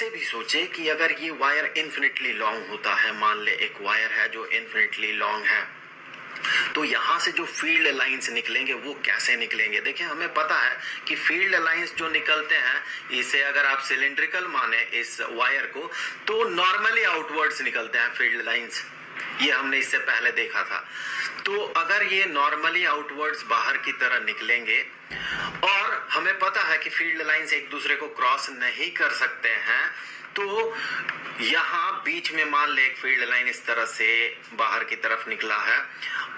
ऐसे भी सोचे कि अगर ये वायर इन्फिनिटली लॉन्ग होता है, मान ले एक वायर है जो इन्फिनिटली लॉन्ग है, तो यहां से जो फील्ड लाइंस निकलेंगे वो कैसे निकलेंगे। देखिए हमें पता है कि फील्ड लाइंस जो निकलते हैं, इसे अगर आप सिलिंड्रिकल माने इस वायर को, तो नॉर्मली आउटवर्ड्स निकलते हैं फील्ड लाइंस। ये हमने इससे पहले देखा था। तो अगर ये नॉर्मली आउटवर्ड्स बाहर की तरह निकलेंगे और हमें पता है कि फील्ड लाइंस एक दूसरे को क्रॉस नहीं कर सकते हैं, तो यहाँ बीच में मान ले एक फील्ड लाइन इस तरह से बाहर की तरफ निकला है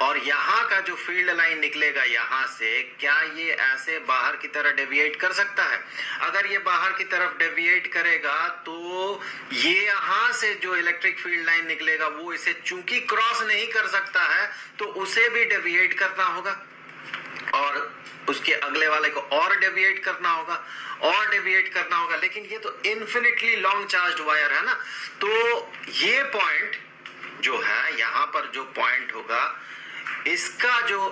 और यहाँ का जो फील्ड लाइन निकलेगा यहाँ से, क्या ये ऐसे बाहर की तरह डेविएट कर सकता है? अगर ये बाहर की तरफ डेविएट करेगा तो ये यहाँ से जो इलेक्ट्रिक फील्ड लाइन निकलेगा वो इसे चूंकि क्रॉस नहीं कर सकता है तो उसे भी डेविएट करना होगा और उसके अगले वाले को और डेविएट करना होगा और डेविएट करना होगा। लेकिन ये तो इन्फिनिटली लॉन्ग चार्ज्ड वायर है ना, तो ये पॉइंट जो है यहाँ पर जो पॉइंट होगा, इसका जो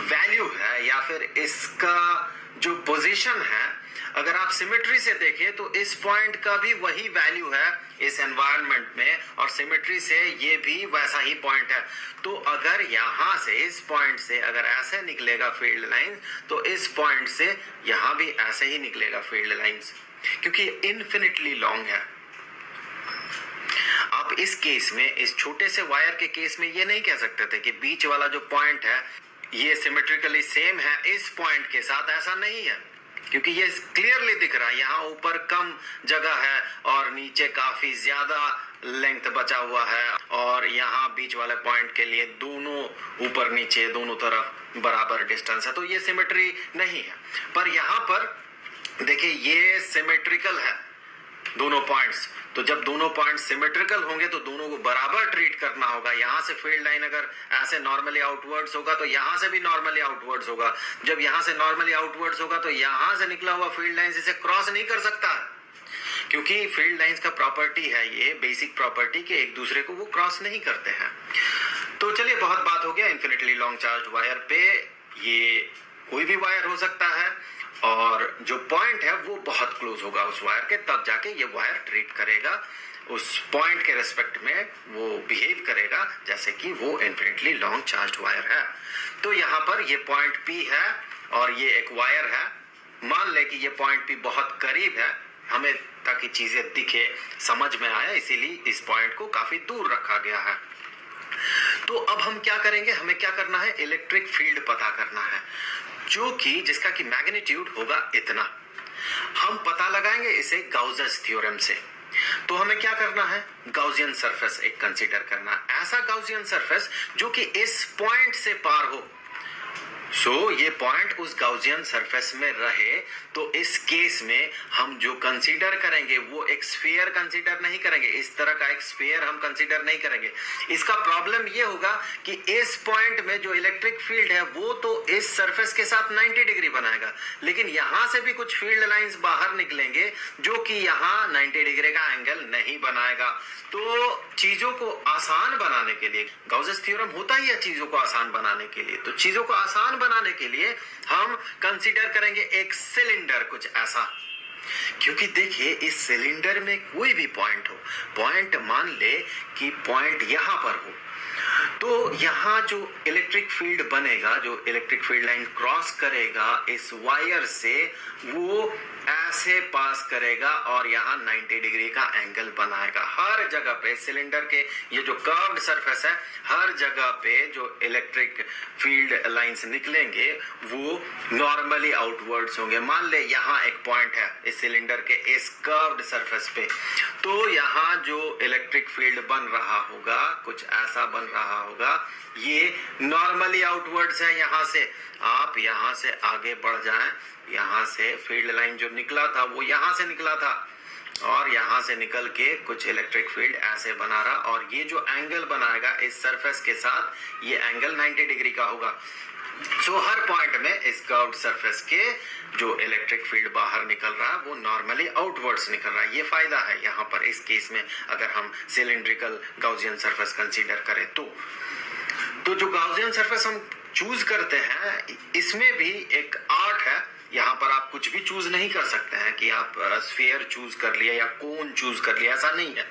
वैल्यू है या फिर इसका जो पोजीशन है, अगर आप सिमेट्री से देखें तो इस पॉइंट का भी वही वैल्यू है इस एनवायरनमेंट में और सिमेट्री से ये भी वैसा ही पॉइंट है। तो अगर यहां से इस पॉइंट से अगर ऐसे निकलेगा फील्ड लाइन, तो इस पॉइंट से यहां भी ऐसे ही निकलेगा फील्ड लाइंस, क्योंकि इन्फिनिटली लॉन्ग है। आप इस केस में, इस छोटे से वायर के केस में ये नहीं कह सकते थे कि बीच वाला जो पॉइंट है ये सिमेट्रिकली सेम है इस पॉइंट के साथ, ऐसा नहीं है, क्योंकि ये क्लियरली दिख रहा है यहाँ ऊपर कम जगह है और नीचे काफी ज्यादा लेंथ बचा हुआ है और यहाँ बीच वाले पॉइंट के लिए दोनों ऊपर नीचे दोनों तरफ बराबर डिस्टेंस है, तो ये सिमेट्री नहीं है। पर यहाँ पर देखिए ये सिमेट्रिकल है दोनों पॉइंट्स, तो जब दोनों पॉइंट सिमेट्रिकल होंगे तो दोनों को बराबर ट्रीट करना होगा। यहाँ से फील्ड लाइन अगर ऐसे नॉर्मली आउटवर्ड्स होगा तो यहाँ से भी नॉर्मली आउटवर्ड्स होगा। जब यहाँ से नॉर्मली आउटवर्ड्स होगा तो यहाँ से निकला हुआ फील्ड लाइन इसे क्रॉस नहीं कर सकता, क्योंकि फील्ड लाइंस का प्रॉपर्टी है, ये बेसिक प्रॉपर्टी के एक दूसरे को वो क्रॉस नहीं करते हैं। तो चलिए बहुत बात हो गया इन्फिनिटली लॉन्ग चार्ज वायर पे। ये कोई भी वायर हो सकता है और जो पॉइंट है वो बहुत क्लोज होगा उस वायर के, तब जाके ये वायर ट्रीट करेगा, उस पॉइंट के रेस्पेक्ट में वो बिहेव करेगा जैसे कि वो इन्फिनिटली लॉन्ग चार्ज्ड वायर है। तो यहाँ पर ये पॉइंट P है और ये एक वायर है। मान ले कि ये पॉइंट P बहुत करीब है हमें, ताकि चीजें दिखे समझ में आए, इसीलिए इस पॉइंट को काफी दूर रखा गया है। तो अब हम क्या करेंगे, हमें क्या करना है, इलेक्ट्रिक फील्ड पता करना है, जो कि जिसका कि मैग्नीट्यूड होगा इतना। हम पता लगाएंगे इसे गाउसियन थ्योरम से। तो हमें क्या करना है, गाउसियन सरफेस एक कंसीडर करना, ऐसा गाउसियन सरफेस जो कि इस पॉइंट से पार हो। ये पॉइंट उस गाउसियन सरफेस में रहे, तो इस केस में हम जो कंसीडर करेंगे वो एक स्फीयर कंसीडर नहीं करेंगे, इस तरह का एक स्फीयर हम कंसीडर नहीं करेंगे। इसका प्रॉब्लम ये होगा कि इस पॉइंट में जो इलेक्ट्रिक फील्ड है वो तो इस सरफेस के साथ 90 डिग्री बनाएगा, लेकिन यहां से भी कुछ फील्ड लाइंस बाहर निकलेंगे जो कि यहाँ 90 डिग्री का एंगल नहीं बनाएगा। तो चीजों को आसान बनाने के लिए, गाउसियन थ्योरम होता ही है चीजों को आसान बनाने के लिए, तो चीजों को आसान बनाने के लिए हम कंसीडर करेंगे एक सिलेंडर, कुछ ऐसा। क्योंकि देखिए इस सिलेंडर में कोई भी पॉइंट हो, पॉइंट मान ले कि पॉइंट यहां पर हो, तो यहां जो इलेक्ट्रिक फील्ड बनेगा, जो इलेक्ट्रिक फील्ड लाइन क्रॉस करेगा इस वायर से, वो ऐसे पास करेगा और यहाँ 90 डिग्री का एंगल बनाएगा। हर जगह पे सिलेंडर के ये जो कर्व्ड सरफेस है, हर जगह पे जो इलेक्ट्रिक फील्ड लाइंस निकलेंगे वो नॉर्मली आउटवर्ड्स होंगे। मान ले यहाँ एक पॉइंट है इस सिलेंडर के इस कर्व्ड सरफेस पे, तो यहाँ जो इलेक्ट्रिक फील्ड बन रहा होगा कुछ ऐसा बन रहा होगा, ये नॉर्मली आउटवर्ड्स है। यहाँ से आप यहाँ से आगे बढ़ जाएं, यहाँ से फील्ड लाइन जो निकला था वो यहाँ से निकला था और यहाँ से निकल के कुछ इलेक्ट्रिक फील्ड ऐसे बना रहा, और ये जो एंगल बनाएगा इस सरफेस के साथ, ये एंगल 90 डिग्री का होगा। हर पॉइंट में इस कर्व्ड सरफेस के जो इलेक्ट्रिक फील्ड बाहर निकल रहा है वो नॉर्मली आउटवर्ड्स निकल रहा है। ये फायदा है यहाँ पर इस केस में, अगर हम सिलिंड्रिकल गाउसियन सरफेस कंसीडर करें तो जो गाउसियन सरफेस हम चूज करते हैं इसमें भी एक आर्ट है, यहाँ पर आप कुछ भी चूज नहीं कर सकते हैं कि आप स्फीयर चूज कर लिया या कोन चूज कर लिया, ऐसा नहीं है।